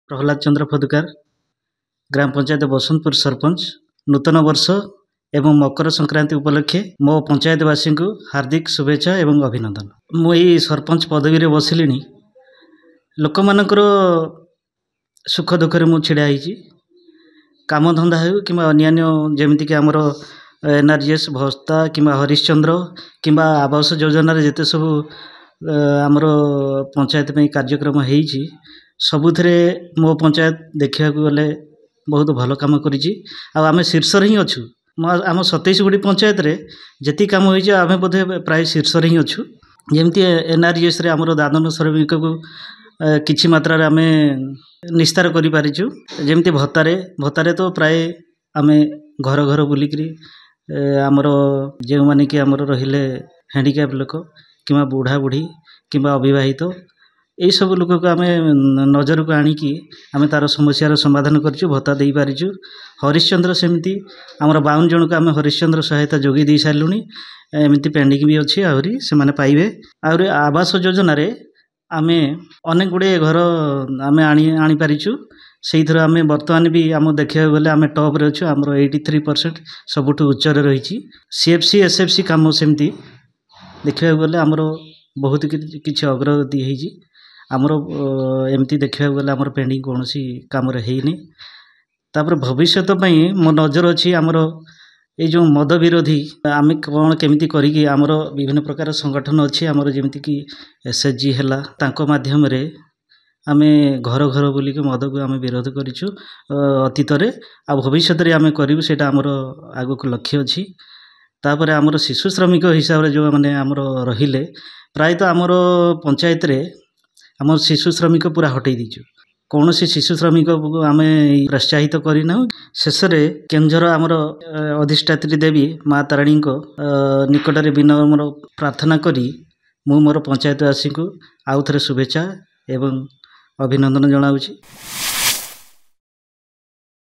प्रहलाद चंद्र फदुकार ग्राम पंचायत बसंतपुर सरपंच नूतन वर्ष एवं मकर संक्रांति उपलक्षे मो पंचायतवासी को हार्दिक शुभेच्छा एवं अभिनंदन। मुझे सरपंच पदवी रे बसिली लोक मानकर सुख दुख मु छिड़ा काम धंदा हो कि अन्य जमीक आमर एनआरजीएस भत्ता कि हरिश्चंद्र कि आवास योजना जिते सब आमर पंचायत में कार्यक्रम होती सबुथ मो पंचायत देखा गले बहुत भल कम करें शीर्ष ही अच्छु आम 27 पंचायत रे जी कम होमें बोधे प्राय शीर्ष ही अच्छु जमती एनआरजीएस आमर दादन श्रमिक को किछि मात्रा आम निस्तार करूँ जमती भत्तारे तो प्राय आम घर घर बुलिक आमर जो माने कि आमर रहिले हैंडिकैप लोक कि बुढ़ा बुढ़ी कि अविवाहित यही सब लोक को आम नजर को आणिकी आम तार समस्यार समाधान करूँ भत्ता दे पारिचु। हरिश्चंद्र सेमती आमर 52 जन को आम हरिश्चंद्र सहायता जोगे दे सारूँ एमती पेंडिंग भी अच्छी आहरी से माने पाइबे। आहरी आवास योजना रे आम अनेक गुड़े घर आम आनी पारिचु से थर आम बर्तमान भी आम देखा गले आम टॉप रे अच्छु आमर 83% सबुठ उच्च रही। सीएफसी एसएफसी काम सेमती देखा गले आमर बहुत किसी अग्रगति होती आमर एमती देखा गले आमर पेंडिंग कौन सी काम होनी। तापर भविष्य मो नजर अच्छी आमर ये जो मद विरोधी आम कौन केमिति करी आमर विभिन्न प्रकार संगठन अच्छी आमर जमीक कि एसएचजी है माध्यम रे आम घर घर बुलिक मद को आम विरोध करूँ अतीत आ भविष्य में आम करूँ से आमर आग को लक्ष्य अच्छी। तापर आमर शिशु श्रमिक हिसाब से जो मैंने आमर रहिले प्रायतः आमर पंचायत रे आम शिशु श्रमिक पूरा हटई दीचु कौन सी शिशु श्रमिक को आम प्रोत्साहित करना। शेष केन्दुझर आमर अधिष्ठात्री देवी माँ तारिणी निकट में विनम्र प्रार्थना करी मु मोर पंचायतवासी को आउ थे शुभेच्छा एवं अभिनंदन जनाऊँ।